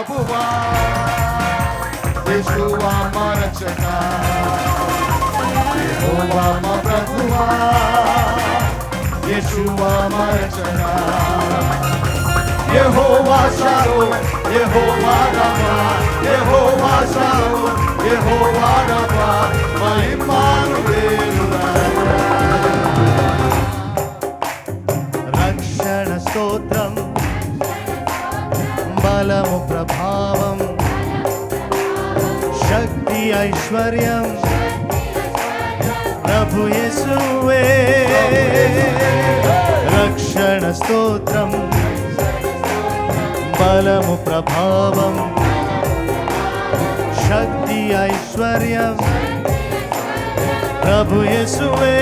ప్రభువా, యేషువా మా రక్షక, యెహోవా మా ప్రభువా, యేషువా మా రక్షక, యెహోవా షాలోమ్, యెహోవా రఫా, యెహోవా షాలోమ్, యెహోవా రఫా, మా ఇమ్మానుయేలు. రక్షణ స్తోత్రం, బలము ప్రభావం, శక్తి ఐశ్వర్యం ప్రభు యేసువే. రక్షణ స్తోత్రం, బలము ప్రభావం, శక్తి ఐశ్వర్యం ప్రభు యేసువే.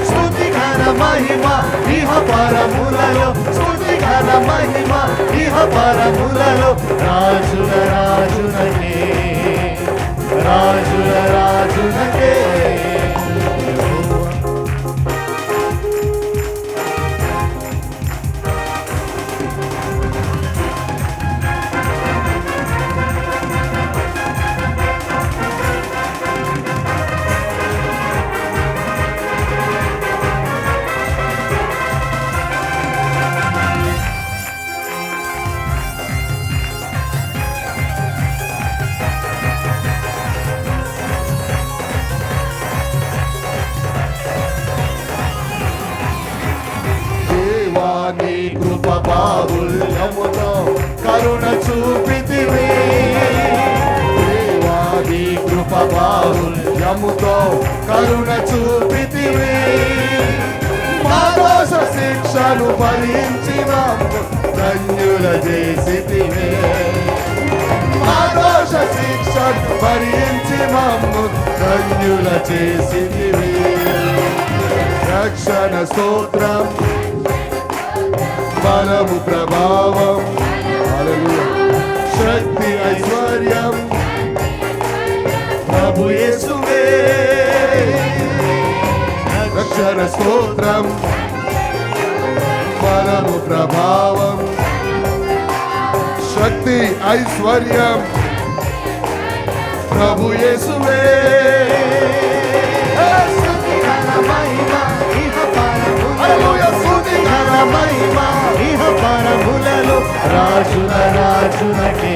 స్తుతి ఘన మహిమ ఇహ పరములలో, స్తుతి ఘన మహిమ ఇహ పరములలో, రాజుల రాజునకే, రాజుల రాజునకే. నీ కృప బాహుల్యముతో కరుణ చూపితివి, దేవా నీ కృప బాహుల్యముతో కరుణ చూపితివి, మా దోష శిక్షను భరించిన ధన్యుల చేసితివి, మా దోష శిక్షను భరించిన ధన్యుల చేసితివి. రక్షణ స్తోత్రం, బలము ప్రభావం, శక్తి ఐశ్వర్యం ప్రభు యేసువే. రక్షణ స్తోత్రం, బలము ప్రభావం, శక్తి ఐశ్వర్యం ప్రభు యేసువే. మహిమ ఇహ పరములలో, రాజుల రాజునకే,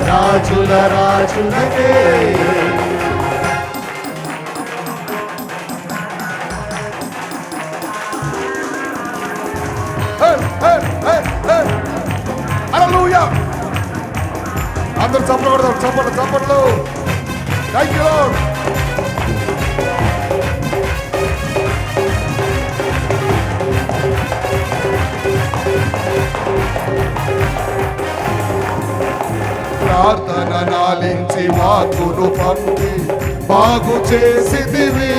రాజుల రాజునకే. హల్లెలూయా! అందరూ చప్పట్లు కొడదాం, చప్పట్లు చప్పట్లు. Thank you lord. ప్రార్థన నాలించి వాక్కును పంపి బాగు చేసిదివి,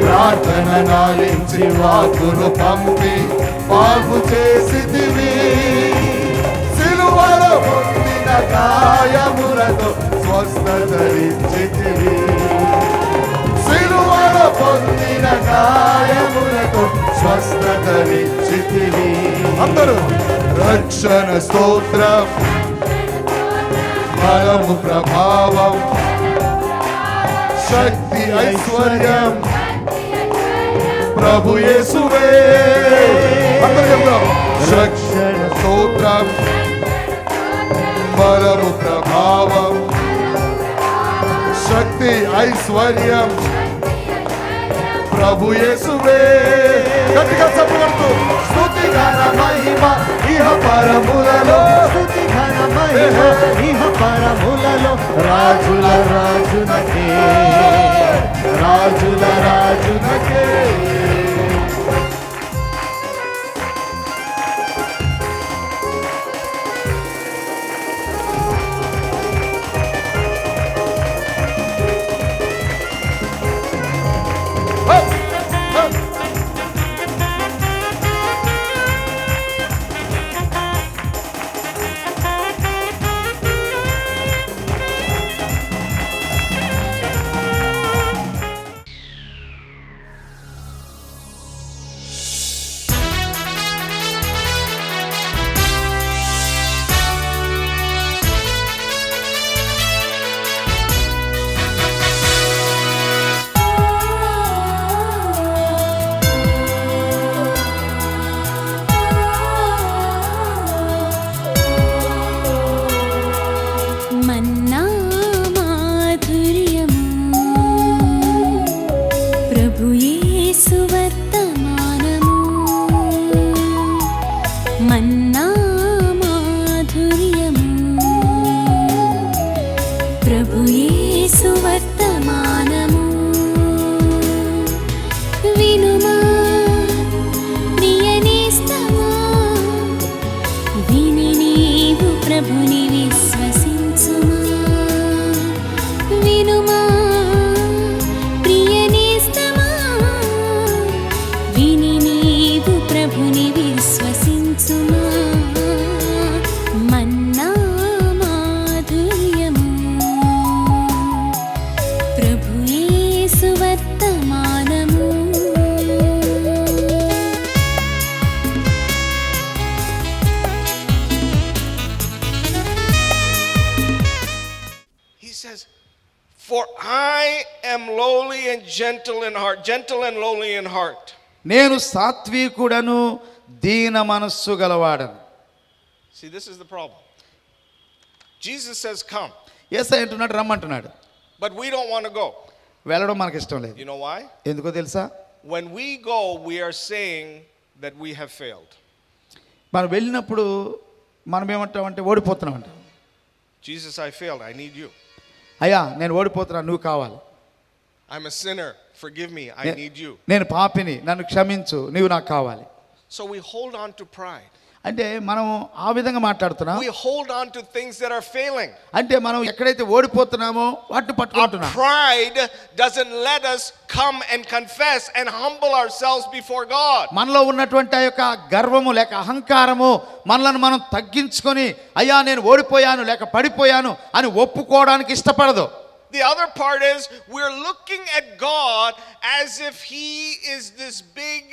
ప్రార్థన నాలించి వాక్కును పంపి బాగు చేసిదివి, సిలువలో పొందిన గాయములతో స్వస్థతరిచ్చితివి, సిలువలో పొందిన గాయములతో స్వస్థతరిచ్చితివి. అందరూ రక్షణ స్తోత్రం, బలము ప్రభావం, శక్తి ఐశ్వర్యం ప్రభు యేసువే. అందరూ చెప్తాం. రక్షణ స్తోత్రం, బలము ప్రభావం, శక్తి ఐశ్వర్యం ప్రభు యేసువే. గట్టిగా చప్పట్లు. స్తుతి ఘన మహిమ ఇహ పరములలో, స్తుతి ఘన మహిమ ఇహ పరములలో, రాజుల రాజునకే, రాజుల రాజునకే. ప్రభుని విశ్వసించుమా వినుమా ప్రియనేస్తమా విని నీవు ప్రభుని విశ్వసించుమా మన్నా మాధుర్యము ప్రభు యేసు వర్తమానము He says, "For I am lowly and gentle in heart, gentle and lowly in heart." నేను సాత్వికుడను దీన మనస్సు గలవాడను. See, this is the problem. Jesus says, "Come," యేసయ్య అంటున్నాడు రమ్మంటున్నాడు, but we don't want to go. వెళ్ళడం మనకి ఇష్టం లేదు. You know why? ఎందుకో తెలుసా? When we go, we are saying that we have failed. మనం వెళ్ళినప్పుడు మనం ఏమంటామంటే ఓడిపోతున్నాం అంట. Jesus, I failed. I need you. అయ్యా నేను ఓడిపోతున్నాను, నువ్వు కావాలి. I'm a sinner. Forgive me. I need you. నేను పాపిని, నన్ను క్షమించు, నువ్వు నాకు కావాలి. So we hold on to pride. అంటే మనం ఆ విధంగా మాట్లాడుతున్నాం. We hold on to things that are failing. అంటే మనం ఎక్కడైతే ఓడిపోతున్నామో వాటిని Our పట్టుకుంటున్నాం. pride doesn't let us come and confess and humble ourselves before God. మనలో ఉన్నటువంటి ఆ యొక్క గర్వము లేక అహంకారము మనలను మనం తగ్గించుకొని అయ్యా నేను ఓడిపోయాను లేక పడిపోయాను అని ఒప్పుకోవడానికి ఇష్టపడదు. The other part is we're looking at God as if he is this big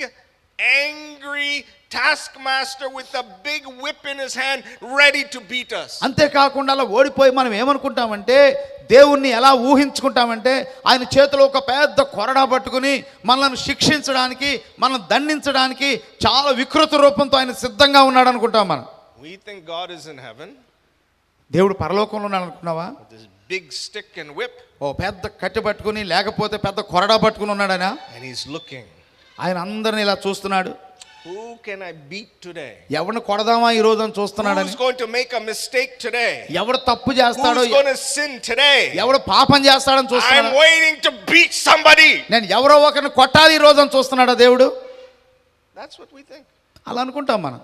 angry taskmaster with a big whip in his hand ready to beat us. అంతేకాకుండా అలా ఓడిపోయి మనం ఏమనుకుంటామంటే దేవుణ్ణి ఎలా ఊహించుకుంటామంటే ఆయన చేతిలో ఒక పెద్ద కొరడా పట్టుకుని మనల్ని శిక్షించడానికి మనల్ని దండించడానికి చాలా వికృత రూపంతో ఆయన సిద్ధంగా ఉన్నాడు అనుకుంటాం మనం. We think God is in heaven దేవుడు పరలోకంలో ఉన్నాడు అనుకున్నావా? with this big stick and whip, ఓ పెద్ద కట్టె పట్టుకుని లేకపోతే పెద్ద కొరడా పట్టుకుని ఉన్నాడనా? and he's looking, ఆయన అందరిని ఇలా చూస్తున్నాడు. who can I beat today? ఎవరిని కొడదామా ఈ రోజు అని చూస్తున్నాడని. Who's going to make a mistake today? ఎవడు తప్పు చేస్తాడో, Who's going to sin today? ఎవడు పాపం చేస్తాడని I'm చూస్తున్నాడు. waiting to beat somebody. నేను ఎవరో ఒకరిని కొట్టాలి ఈ రోజు అని చూస్తున్నాడా దేవుడు? That's what we think. అలా అనుకుంటాం మనం.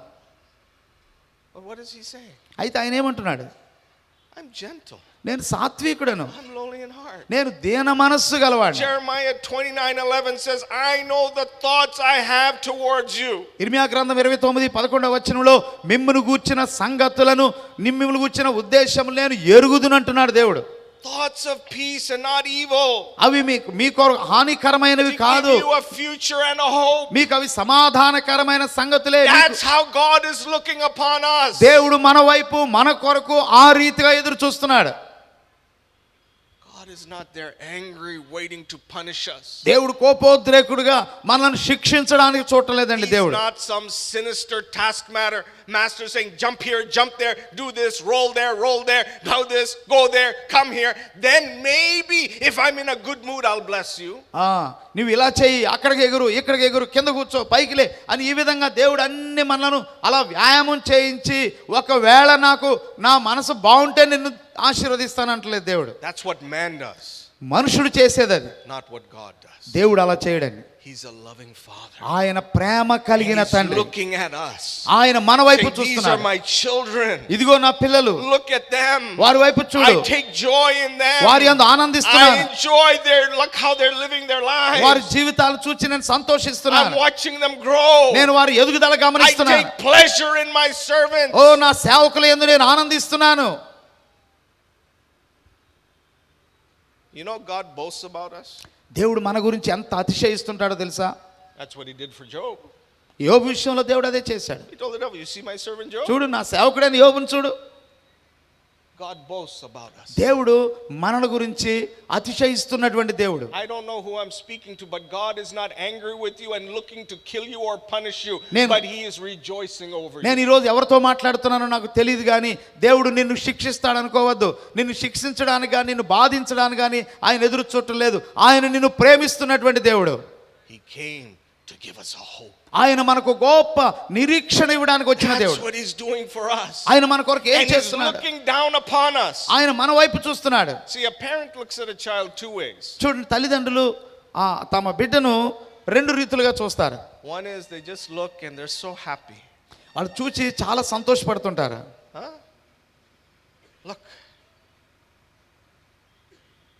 But what does he say? అయితే ఆయన ఏమంటున్నాడు? I'm gentle. నేను సాత్వికుడను, I'm lowly in heart. నేను దీన మనస్సు గలవాడు. Jeremiah 29:11 says, "I know the thoughts I have towards you." ఇర్మియా గ్రంథం 29:11 వచనంలో మిమ్మును గూర్చిన సంగతులను మిమ్మును గూర్చిన ఉద్దేశములు నేను ఎరుగుదునంటున్నాడు దేవుడు. Thoughts of peace and not evil. అవి మీ కొరకు హానికరమైనవి To కాదు, give you a future and a hope. మీకు అవి సమాధానకరమైన సంగతులే. That's how God is looking upon us. దేవుడు మన వైపు మన కొరకు ఆ రీతిగా ఎదురు చూస్తున్నాడు. God is not there angry waiting to punish us. దేవుడు కోపోద్రేకుడుగా మనల్ని శిక్షించడానికి చూడలేదండి. He's దేవుడు not some sinister taskmaster saying jump here, jump there, do this, roll there, do this, go there, come here. Then maybe if I'm in a good mood I'll bless you. నువ్వు ఇలా చెయ్యి, అక్కడికి ఎగురు, ఇక్కడికి ఎగురు, కింద కూర్చో, పైకిలే అని ఈ విధంగా దేవుడు అన్ని మనలను అలా వ్యాయామం చేయించి ఒకవేళ నాకు నా మనసు బాగుంటే నిన్ను ఆశీర్వదిస్తానంటలేదు దేవుడు. That's what man does. మనుషుడు చేసేది అది, Not what God does. దేవుడు అలా చేయడండి. He's a loving father. ఆయన ప్రేమ కలిగిన He's తండ్రి. looking at us. ఆయన మన వైపు Saying, "These are చూస్తున్నాడు. my children. ఇదిగో నా పిల్లలు, Look at them. వారి వైపు చూడు, I take joy in them. వారి యందు I ఆనందిస్తున్నాను, enjoy look how they're living their lives. వారి జీవితాలు చూచి నేను I'm సంతోషిస్తున్నాను, watching them grow. నేను వారి ఎదుగుదల I గమనిస్తున్నాను. take pleasure in my servants." ఓ నా సేవకుల యందు నేను ఆనందిస్తున్నాను. You know, God boasts about us. దేవుడు మన గురించి ఎంత అతిశయిస్తుంటాడో తెలుసా? That's what he did for Job. యోబు విషయంలో దేవుడు అదే చేశాడు. He told the devil, "You see my servant Job?" చూడు నా సేవకుడైన యోబుని చూడు. God boasts about us. దేవుడు మనల గురించి అతిశయిస్తున్నటువంటి దేవుడు. I don't know who I'm speaking to, but God is not angry with you and looking to kill you or punish you, but he is rejoicing over you. నేను ఈరోజు ఎవరితో మాట్లాడుతున్నానో నాకు తెలియదు కానీ దేవుడు నిన్ను శిక్షిస్తాడు అనుకోవద్దు. నిన్ను శిక్షించడానికి కానీ నిన్ను బాధించడానికి కానీ ఆయన ఎదురు చూడలేదు. ఆయన నిన్ను ప్రేమిస్తున్నటువంటి దేవుడు. He came to give us a hope. ఆయన మనకు గొప్ప నిరీక్షణ ఇవ్వడానికి వచ్చిన That's దేవుడు. what he's doing for us. ఆయన మన కొరకు ఏం And he's చేస్తున్నాడు? looking down upon us. ఆయన మన వైపు చూస్తున్నాడు. See, a parent looks at a child two ways. చూడండి, తల్లిదండ్రులు తమ బిడ్డను రెండు రీతులుగా చూస్తారు. One is they just look and they're so happy. వాళ్ళు చూచి చాలా సంతోషపడుతుంటారు. Huh? Look.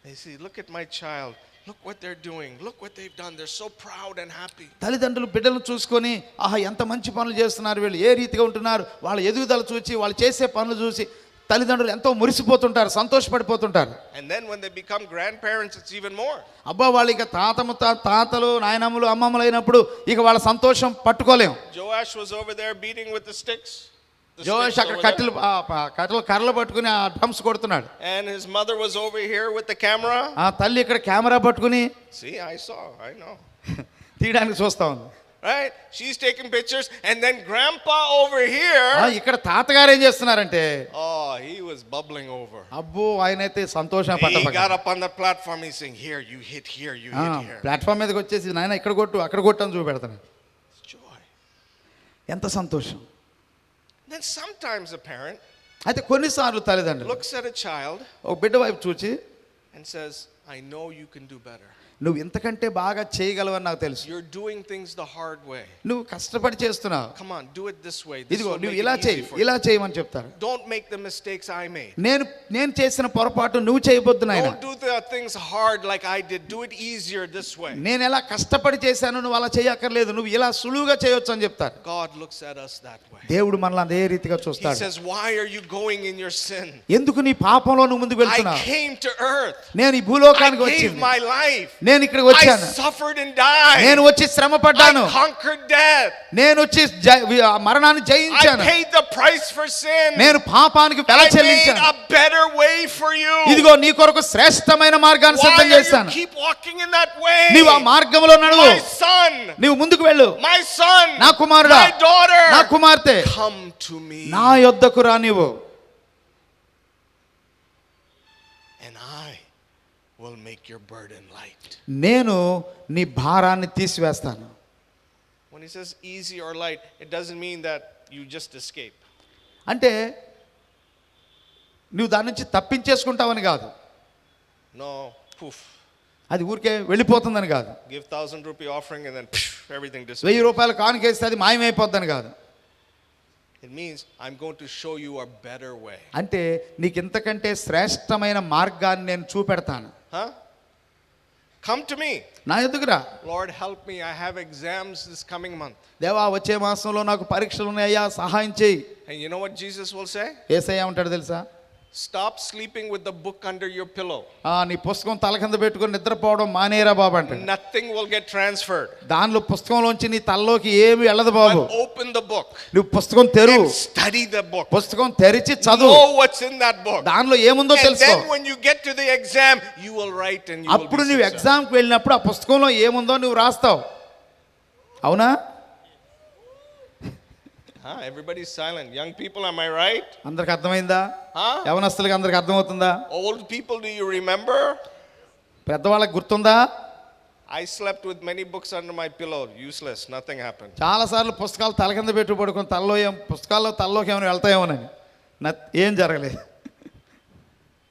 They see, look at my child. Look what they're doing. Look what they've done. They're so proud and happy. తల్లిదండ్రులు బిడ్డలను చూసుకొని ఆహా ఎంత మంచి పనులు చేస్తున్నారు వీళ్ళు, ఏ రీతిగా ఉంటున్నారు, వాళ్ళ ఎదుగుదల చూసి వాళ్ళు చేసే పనులు చూసి తల్లిదండ్రులు ఎంతో మురిసిపోతుంటారు, సంతోషపడిపోతుంటారు. And then when they become grandparents, it's even more. అబ్బా వాళ్ళు ఇక తాతలు నాయనమ్మలు అమ్మమ్మలు అయినప్పుడు ఇక వాళ్ళ సంతోషం పట్టుకోలేం. Joash was over there beating with the sticks. జోష్ అక్కడ కర్రలు పట్టుకుని ఆ డ్రమ్స్ కొడుతున్నాడు. And his mother was over here with the camera. ఆ తల్లి ఇక్కడ కెమెరా పట్టుకుని See, I know. తీయడానికి చూస్తా ఉంది. Right? She's taking pictures, and then grandpa over here. ఇక్కడ తాతగారు ఏం చేస్తున్నారంటే Oh, he was bubbling over. అబ్బో ఆయనైతే సంతోషం He got up on the platform. He's saying, "Here, you hit here, you hit here." Platform మీదకి వచ్చేసి నాయన ఇక్కడ కొట్టు అక్కడ కొట్టు అని చూపెడతాను. Joy. ఎంత సంతోషం. Then sometimes a parent అయితే కొన్నిసార్లు తల్లిదండ్రులు looks at a child ఒక బిడ్డ వైపు చూచి and says, "I know you can do better. నువ్వు ఇంతకంటే బాగా చేయగలవని నాకు తెలుసు. You're doing things the hard way. నువ్వు కష్టపడి చేస్తున్నావు. Come on, do it this way. This ఇదిగో will నువ్వు make ఇలా it చేయి easy for you. ఇలా చేయమని చెప్తారు. Don't make the mistakes I made. నేను చేసిన పొరపాటు నువ్వు చేయబొద్దు నాయన. Don't do the things hard like I did. Do it easier this way." నేను ఎలా కష్టపడి చేశాను నువ్వు అలా చేయక్కర్లేదు, నువ్వు ఇలా సులువుగా చేయొచ్చు అని చెప్తారు. God looks at us that way. దేవుడు మనల్ని అదే రీతిగా He చూస్తాడు. says, "Why are you going in your sin? ఎందుకు నీ పాపంలో నువ్వు ముందుకు I వెళ్తున్నావు? came to earth. నేను ఈ I భూలోకానికి gave వచ్చింది, my life. నేను ఇక్కడికి I వచ్చాను, suffered and died. నేను వచ్చి శ్రమ పడ్డాను, I conquered death. నేను వచ్చి మరణాన్ని I జయించాను, paid the price for sin. నేను పాపానికి వెల I made చెల్లించాను, a better way for you. ఇదిగో నీ కొరకు శ్రేష్టమైన మార్గాన్ని Why సిద్ధం are you చేశాను. keep walking in that way? నీవు ఆ మార్గంలో నడువు, My son, నీవు ముందుకు వెళ్ళు. my son, నా కుమారుడా, my daughter, నా కుమార్తె come to me, నా యొద్దకు రా నీవు, and I will make your burden light. నేను నీ భారాన్ని తీసివేస్తాను. When he says easy or light, it doesn't mean that you just escape. అంటే నువ్వు దాని నుంచి తప్పించేసుకుంటావని కాదు, No, poof. అది ఊరికే వెళ్ళిపోతుందని కాదు, Give 1,000 rupee offering and then everything 1000 disappears. రూపాయలు కానుకేస్తే అది మాయమైపోద్దని కాదు. It means I'm going to show you a better way. అంటే నీకు ఇంతకంటే శ్రేష్టమైన మార్గాన్ని నేను చూపెడతాను. Huh? Come to me. నా ఎదుగురా, Lord, help me. I have exams this coming month. దేవా వచ్చే మాసంలో నాకు పరీక్షలు ఉన్నాయ్యా సహాయం చేయి. And you know what Jesus will say? యేసయ్య ఉంటాడు తెలుసా, Stop sleeping with the book under your pillow. నీ పుస్తకం తల కింద పెట్టుకొని నిద్రపోవడం మానేరా బాబు అంటాడు. Nothing will get transferred. దానిలో పుస్తకంలోంచి నీ తలలోకి ఏమి వెళ్ళదు బాబు. But open the book నువ్వు పుస్తకం తెరువు, and study the book. పుస్తకం తెరిచి చదువు, Know what's in that book. దానిలో ఏముందో And తెలుసుకో. then when you get to the exam, you will write and you will అప్పుడు be నువ్వు successful. ఎగ్జామ్కి వెళ్ళినప్పుడు ఆ పుస్తకంలో ఏముందో నువ్వు రాస్తావు. అవునా? Huh? Everybody's silent. Young people, am I right? అందరికి అర్థమైందా? Huh? యవనస్తులకి అందరికి అర్థమవుతుందా? Old people, do you remember? పెద్దవాళ్ళకి గుర్తుందా? I slept with many books under my pillow. Useless. Nothing happened. చాలా సార్లు పుస్తకాలు తల కింద పెట్టి పడుకొని తలలోకి ఏమైనా వెళ్తాయేమోనని ఏం జరగలేదు.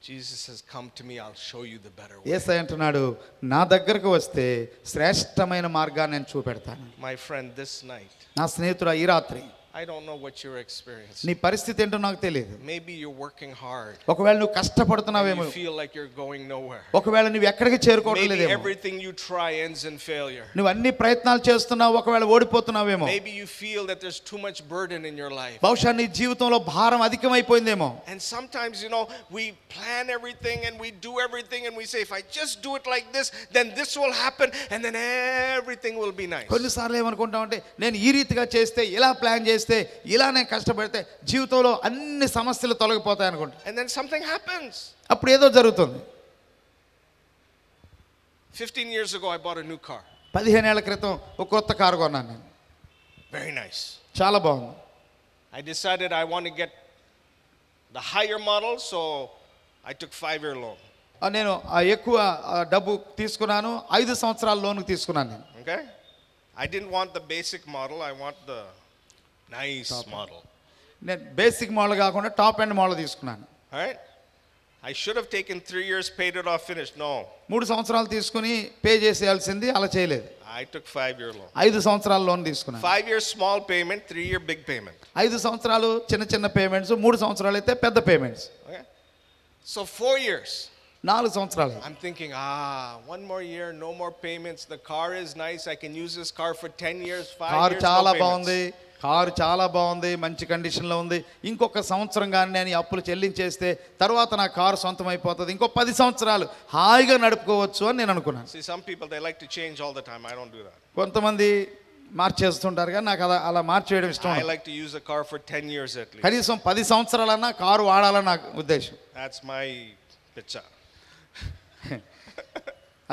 Jesus says, "Come to me. I'll show you the better way." యేసయ్య అంటున్నాడు, నా దగ్గరకు వస్తే శ్రేష్టమైన మార్గాన్ని నేను చూపెడతాను. My friend, this night, నా స్నేహితుడా ఈ రాత్రి I don't know what you're experiencing. నీ పరిస్థితి ఏంటో నాకు తెలియదు. Maybe you're working hard. ఒకవేళ నువ్వు And కష్టపడుతున్నావేమో, you feel like you're going nowhere. ఒకవేళ నువ్వు ఎక్కడికి Maybe చేరుకోవట్లేదేమో, everything you try ends in failure. నువ్వు అన్ని ప్రయత్నాలు చేస్తున్నావు, ఒకవేళ ఓడిపోతున్నావేమో, Maybe you feel that there's too much burden in your life. బహుశా నీ జీవితంలో భారం అధికమైపోయిందేమో. And sometimes, we plan everything and we do everything and we say, if I just do it like this, then this will happen and then everything will be nice. కొన్నిసార్లు ఏమనుకుంటామంటే నేను ఈ రీతిగా చేస్తే, ఇలా ప్లాన్ చేస్తే, ఇలా నేను కష్టపడితే జీవితంలో అన్ని సమస్యలు తొలగిపోతాయి అనుకుంటా. And then something happens. అప్పుడు ఏదో జరుగుతుంది. 15 years ago, I bought a new car. 15 ఏళ్ల క్రితం ఒక కొత్త కారు కొన్నాను నేను. Very nice. చాలా బాగుంది. I decided I want to get the higher model, so I took 5-year loan. నేను ఎక్కువ డబ్బు తీసుకున్నాను, 5 సంవత్సరాల లోన్ తీసుకున్నాను నేను. Okay? I didn't want the basic model. I want the nice model. నేను బేసిక్ మోడల్ కాకుండా టాప్ ఎండ్ మోడల్ తీసుకున్నాను. All right? I should have taken 3 years, paid it off, finished. No. 3 సంవత్సరాలు తీసుకుని పే చేసేయాల్సింది, అలా చేయలేదు. I took 5-year loan. 5 సంవత్సరాల loan తీసుకున్నాను. 5 years small payment, 3-year big payment. 5 సంవత్సరాలు చిన్న చిన్న పేమెంట్స్, 3 సంవత్సరాలు అయితే పెద్ద పేమెంట్స్. Okay? So 4 years. 4 సంవత్సరాలు. I'm thinking, one more year, no more payments. The car is nice. I can use this car for 10 years, 5 car years, చాలా no బాగుంది, payments. Car చాలా బాగుంది, మంచి కండిషన్లో ఉంది. ఇంకొక సంవత్సరం కానీ నేను ఈ అప్పులు చెల్లించేస్తే తర్వాత నా కారు సొంతం అయిపోతుంది, ఇంకో 10 సంవత్సరాలు హాయిగా నడుపుకోవచ్చు అని నేను అనుకున్నాను. See, some people, they like to change all the time. I don't do that. కొంతమంది మార్చేస్తుంటారు కానీ నాకు అలా మార్చేయడం ఇష్టం. I like to use a car for 10 years at least. కనీసం 10 సంవత్సరాలన్నా కారు వాడాలని నాకు ఉద్దేశం. That's my picture.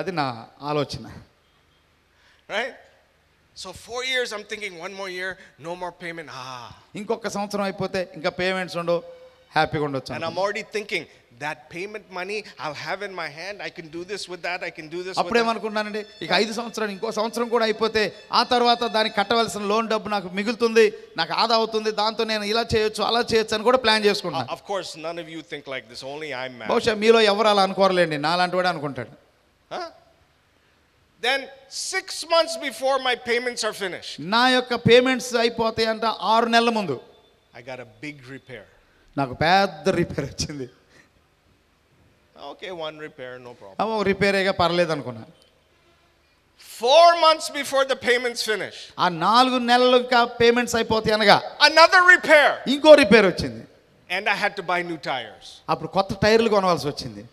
అది నా ఆలోచన. Right? So 4 years, I'm thinking, one more year, no more payment. ఇంకొక సంవత్సరం అయిపోతే ఇంకా పేమెంట్స్ ఉండవు, హ్యాపీగా ఉండొచ్చు. And I'm already thinking, that payment money I'll have in my hand. I can do this with that. I can do this with that. అప్పుడేమనుకున్నానండి, ఇక 5 సంవత్సరాలు ఇంకో సంవత్సరం కూడా అయిపోతే ఆ తర్వాత దానికి కట్టవలసిన లోన్ డబ్బు నాకు మిగులుతుంది, నాకు ఆదా అవుతుంది, దాంతో నేను ఇలా చేయొచ్చు అలా చేయొచ్చు అని కూడా ప్లాన్ చేసుకున్నాను. Of course, none of you think like this. Only I'm mad. బహుశా మీలో ఎవరు అలా అనుకోరలేండి, నాలాంటి వాడే అనుకుంటాడు. Huh? Then 6 months before my payments are finished, నా యొక్క పేమెంట్స్ అయిపోతాయి అంట 6 నెలల ముందు I got a big repair. నాకు పెద్ద రిపేర్ వచ్చింది. Okay, one repair, no problem. రిపేరేగా పర్లేదు అనుకున్నా. 4 months before the payments finish, ఆ 4 నెలలు ఇంకా పేమెంట్స్ అయిపోతాయి అనగా another repair. ఇంకో రిపేర్ వచ్చింది. And I had to buy new tires. అప్పుడు కొత్త టైర్లు కొనవలసి వచ్చింది.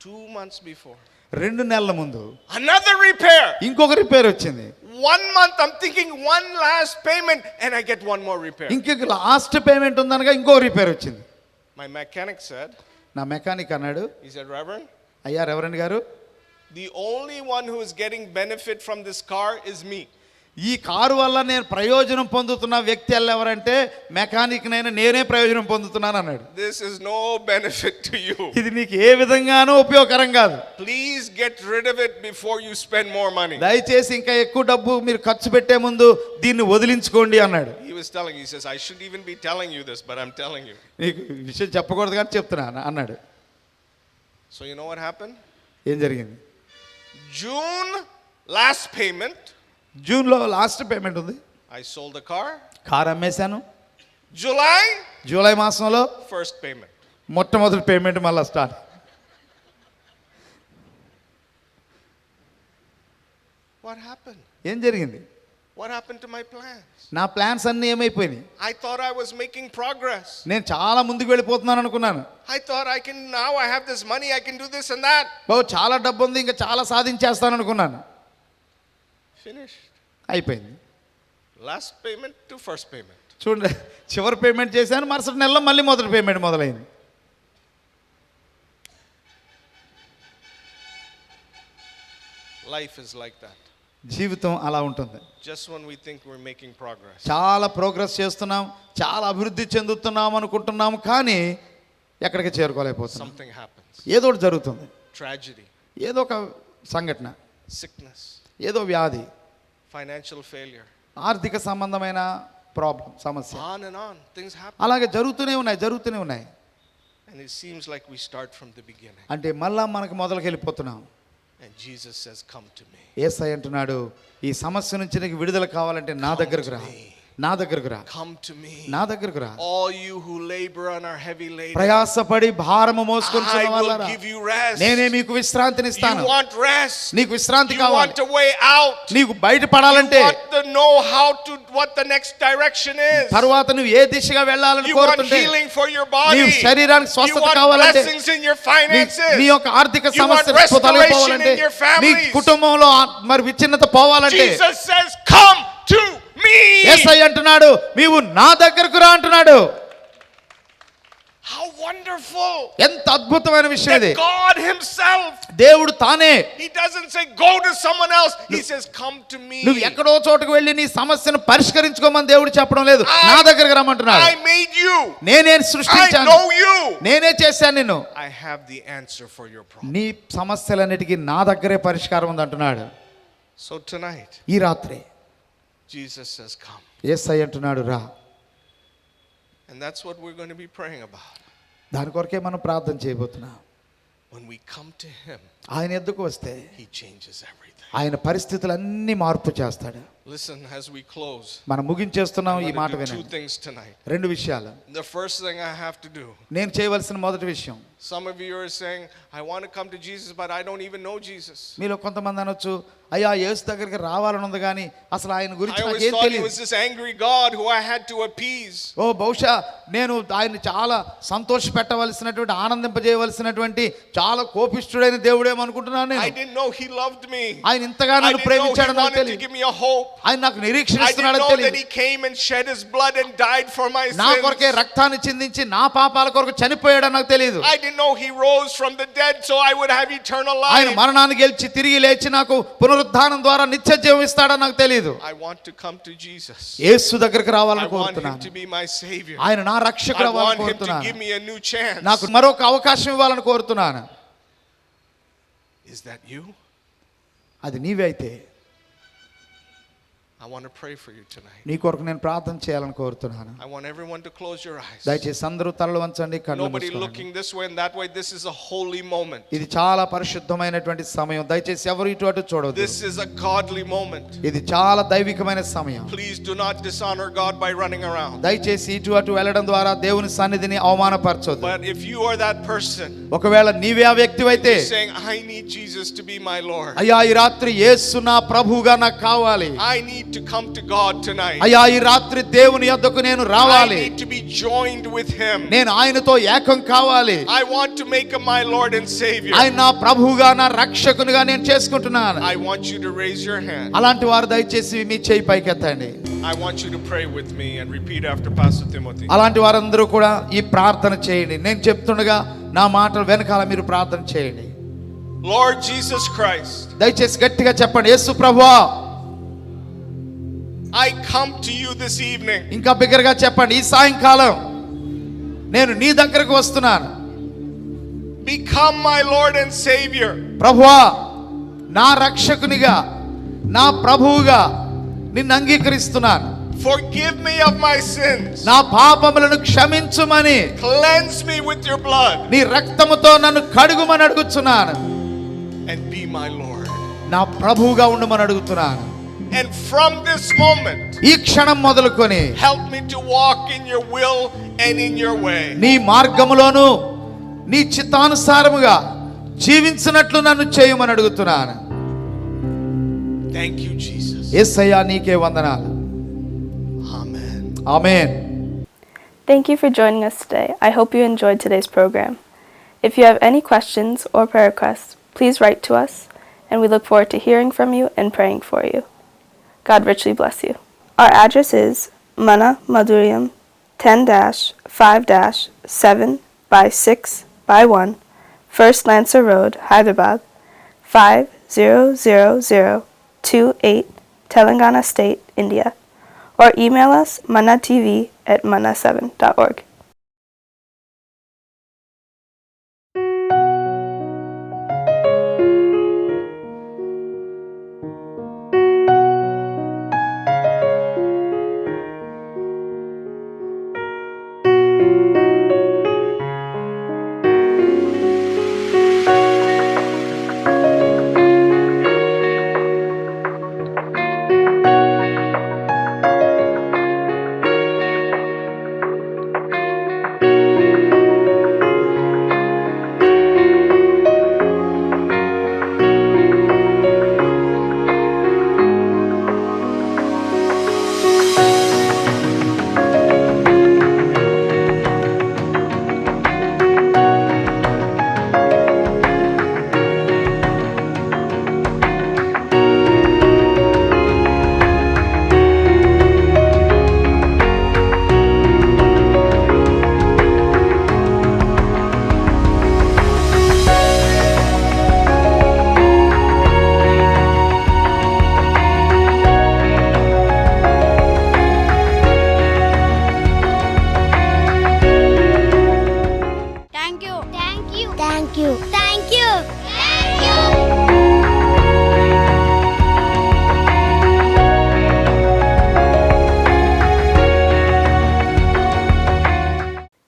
2 months before, 2 నెలల ముందు another repair. ఇంకొక రిపేర్ వచ్చింది. 1 month, I'm thinking one last payment, and I get one more repair. ఇంకొక లాస్ట్ పేమెంట్ ఉందనగా ఇంకో రిపేర్ వచ్చింది. My mechanic said, నా మెకానిక్ అన్నాడు, he said, Reverend, అయ్యా రెవరెండ్ గారు, the only one who is getting benefit from this car is me. ఈ car వల్ల నేను ప్రయోజనం పొందుతున్న వ్యక్తి ఎవరంటే మెకానిక్ నేనే ప్రయోజనం పొందుతున్నాను అన్నాడు. This is no benefit to you. ఇది నీకు ఏ విధంగానూ ఉపయోగకరం కాదు. Please get rid of it before you spend more money. దయచేసి ఇంకా ఎక్కువ డబ్బు మీరు ఖర్చు పెట్టే ముందు దీన్ని వదిలించుకోండి అన్నాడు. He was telling, he says, I shouldn't even be telling you this, but I'm telling you. నీకు ఈ విషయం చెప్పకూడదు కానీ చెప్తున్నా అన్నాడు. So you know what happened? ఏం జరిగింది? June, last payment, జూన్లో లాస్ట్ పేమెంట్ ఉంది, I sold the car. Car అమ్మేశాను. July, మాసంలో first payment. మొట్టమొదటి పేమెంట్ మళ్ళీ స్టార్ట్. What happened? ఏం జరిగింది? What happened to my plans? నా ప్లాన్స్ అన్నీ ఏమైపోయినాయి? I thought I was making progress. నేను చాలా ముందుకు వెళ్ళిపోతున్నాను అనుకున్నాను. I thought now I have this money, I can do this and that. చాలా డబ్బు ఉంది, ఇంకా చాలా సాధించేస్తాను అనుకున్నాను. Finished. అయిపోయింది. Last payment to first payment. చూడండి, చివరి పేమెంట్ చేశాను, మరుసటి నెలలో మళ్ళీ మొదటి పేమెంట్ మొదలైంది. Life is like that. జీవితం అలా ఉంటుంది. Just when we think we're making progress, చాలా ప్రోగ్రెస్ చేస్తున్నాం, చాలా అభివృద్ధి చెందుతున్నాం అనుకుంటున్నాం, కానీ ఎక్కడికి చేరుకోలేకపోతున్నాం. something happens. ఏదో ఒకటి జరుగుతుంది, Tragedy, ఏదో ఒక సంఘటన, sickness, ఏదో వ్యాధి, financial failure. ఆర్థిక సంబంధమైన ప్రాబ్లం, సమస్య, On, things happen. అలాగే జరుగుతూనే ఉన్నాయి. And it seems like we start from the beginning. అంటే మళ్ళా మనకు మొదలుకి వెళ్ళిపోతున్నాం. And Jesus says, come to me. యేసయ్య అంటున్నాడు, ఈ సమస్య నుంచి నీకు విడుదల కావాలంటే నా దగ్గరకు రా, నా దగ్గరకు రా, Come to me. నా దగ్గరకు రా. All you who labor and are heavy laden, ప్రయాసపడి భారము మోసుకొనిచున్న I will వాళ్ళారా, give you rest. నేనే మీకు విశ్రాంతిని ఇస్తాను. You want rest? నీకు విశ్రాంతి You కావాలి, want a way out? నీకు బయటపడాలంటే, You want to know what the next direction is? తరువాత నువ్వు ఏ దిశగా వెళ్ళాలని You want కోరుతుంటే, healing for your body. నీ శరీరానికి You స్వస్థత want కావాలంటే, blessings in your finances. నీ యొక్క ఆర్థిక You want సమస్యలు restoration తొలగిపోవాలంటే, in your నీ families. కుటుంబంలో మరి విచ్ఛిన్నత పోవాలంటే, Jesus says, come to me. యేసయ్య అంటున్నాడు, నీవు నా దగ్గరకు రా అంటున్నాడు. How wonderful. ఎంత అద్భుతమైన విషయం ఇది. That God himself, దేవుడు తానే, he doesn't say go to someone else. He says come to me. నువ్వు ఎక్కడో చోటుకు వెళ్ళి నీ సమస్యను పరిష్కరించుకోమని దేవుడు చెప్పడం లేదు, నా దగ్గరకు రమ్మంటున్నాడు. I made you. నేనే I సృష్టించాను, know you. నేనే చేశాను నిన్ను. I have the answer for your problem. నీ సమస్యలన్నిటికీ నా దగ్గరే పరిష్కారం ఉంది అంటున్నాడు. So tonight, ఈ రాత్రి Jesus says come. యేసయ్య అంటున్నాడు రా. And that's what we're going to be praying about. దాని కొరకే మనం ప్రార్థన చేయబోతున్నాం. When we come to him, ఆయన ఎద్దుకు వస్తే he changes everything. ఆయన పరిస్థితులన్నీ మార్పు చేస్తాడు. Listen, as we close, మనం ముగించేస్తున్నాం ఈ I మాట want to do two వినండి. things tonight. రెండు విషయాలు. The first thing I have to do. నేను చేయవలసిన మొదటి విషయం, Some of you are saying, I want to come to Jesus, but I don't even know Jesus. మీలో కొంతమంది అనొచ్చు, అయ్యా యేసు దగ్గరికి రావాలని ఉంది కానీ అసలు ఆయన I గురించి always నాకేం thought he తెలియదు. was this angry God who I had to appease. ఓ బహుశా నేను ఆయన్ని చాలా సంతోష పెట్టవలసినటువంటి, ఆనందింపజేయవలసినటువంటి చాలా కోపిష్ఠుడైన దేవుడేమనుకుంటున్నాను I నేను. didn't know he loved me. ఆయన ఇంతగా I నన్ను didn't know he ప్రేమించాడు నాకు wanted to తెలియదు. give me a hope. ఆయన నాకు I didn't నిరీక్షిస్తున్నాడని know that తెలియదు. he came and shed his blood and died for my నా కొరకే sins. రక్తాన్ని చిందించి నా పాపాల కొరకు చనిపోయాడని నాకు తెలియదు. I didn't know he rose from the dead so I would have eternal ఆయన life. మరణాన్ని గెలిచి తిరిగి లేచి నాకు పునరుద్ధానం ద్వారా నిత్య జీవం ఇస్తాడని నాకు తెలియదు. I want to come to Jesus. యేసు దగ్గరికి I రావాలని want him కోరుతున్నాను. to be my savior. ఆయన నా I రక్షకుడు want అవ్వాలని him to కోరుతున్నాను. give me a new chance. నాకు మరొక అవకాశం ఇవ్వాలని కోరుతున్నాను. Is that you? అది నీవే అయితే I want to pray for you tonight. నీ కొరకు నేను ప్రార్థన చేయాలని కోరుతున్నాను. I want everyone to close your eyes. దయచేసి అందరూ తలలు వంచండి, కళ్ళు Nobody మూసుకోండి. looking this way and that way. This is a holy moment. ఇది చాలా పరిశుద్ధమైనటువంటి సమయం. దయచేసి ఎవరు ఇటు అటు చూడవద్దు. This is a godly moment. ఇది చాలా దైవికమైన సమయం. Please do not dishonor God by running around. దయచేసి ఇటు అటు వెళ్ళడం ద్వారా దేవుని సన్నిధిని అవమానపరచొద్దు. But if you are that person ఒకవేళ నీవే ఆ వ్యక్తివైతే, saying, I need Jesus to be my Lord. అయ్యా ఈ రాత్రి యేసు నా ప్రభువుగా నాకు కావాలి, I need to come to God tonight. అయ్యా ఈ రాత్రి దేవుని యొద్దకు నేను I రావాలి, need to be joined with him. నేను ఆయనతో ఏకం కావాలి, I want to make him my Lord and Savior. ఆయన నా ప్రభువుగా నా రక్షకునిగా నేను చేసుకుంటున్నాను. I want you to raise your hand. అలాంటి వారు దయచేసి మీ చేయి పైకెత్తండి. I want you to pray with me and repeat after Pastor Timothy. అలాంటి వారందరూ కూడా ఈ ప్రార్థన చేయండి. నేను చెప్తుండగా నా మాటలు వెనకాల మీరు ప్రార్థన చేయండి. Lord Jesus Christ, దయచేసి గట్టిగా చెప్పండి, యేసు ప్రభువా, I come to you this evening. ఇంకా బిగ్గరగా చెప్పండి, ఈ సాయంకాలం నేను నీ దగ్గరకు వస్తున్నాను. Become my Lord and Savior. ప్రభువా, నా రక్షకునిగా నా ప్రభువుగా నిన్ను అంగీకరిస్తున్నాను. Forgive me of my sins. నా పాపములను క్షమించుమని, Cleanse me with your blood నీ రక్తముతో నన్ను కడుగుమని అడుగుతున్నాను. and be my Lord. నా ప్రభువుగా ఉండమని అడుగుతున్నాను. And from this moment, ఈ క్షణం మొదలుకొని help me to walk in your will and in your way. నీ మార్గములోను నీ చిత్తానుసారముగా జీవించినట్లు నన్ను చేయమని అడుగుతున్నాను. Thank you, Jesus. యేసయ్యా నీకే వందనాలు. Amen. Amen. Thank you for joining us today. I hope you enjoyed today's program. If you have any questions or prayer requests, please write to us, and we look forward to hearing from you and praying for you. God richly bless you. Our address is Mana Madhuriam 10-5-7/6/1 First Lancer Road, Hyderabad 500028, Telangana State, India. Or email us manatv@mana7.org.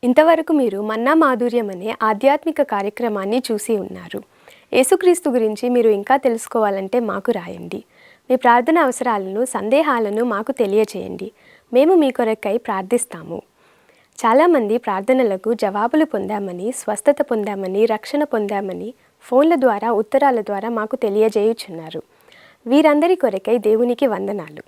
ఇంతవరకు మీరు మన్నా మాధుర్యం అనే ఆధ్యాత్మిక కార్యక్రమాన్ని చూసి ఉన్నారు. యేసుక్రీస్తు గురించి మీరు ఇంకా తెలుసుకోవాలంటే మాకు రాయండి. మీ ప్రార్థన అవసరాలను, సందేహాలను మాకు తెలియచేయండి. మేము మీ కొరకై ప్రార్థిస్తాము. చాలామంది ప్రార్థనలకు జవాబులు పొందామని, స్వస్థత పొందామని, రక్షణ పొందామని ఫోన్ల ద్వారా, ఉత్తరాల ద్వారా మాకు తెలియజేయుచున్నారు. వీరందరి కొరకై దేవునికి వందనాలు.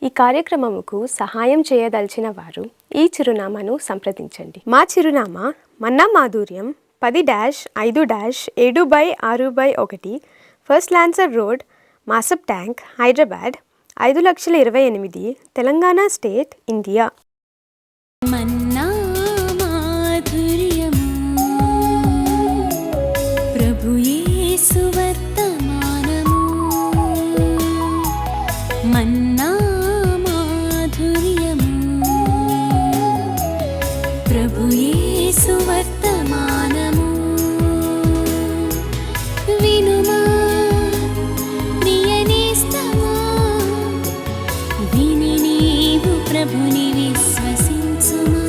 ఈ కార్యక్రమముకు సహాయం చేయదలిచిన వారు ఈ చిరునామాను సంప్రదించండి. మా చిరునామా మన్నా మాధుర్యం 10-5-7/6/1 first lancer road, Masab tank, Hyderabad 5,28,000, Telangana state, India. మన్నా మాధుర్యము ప్రభు యేసు వర్తమానము. మన్నా మాధుర్యము ప్రభు యేసు వర్తమానము. వినుమా ప్రియనేస్తమా, విని నీవు ప్రభుని విశ్వసించుమా.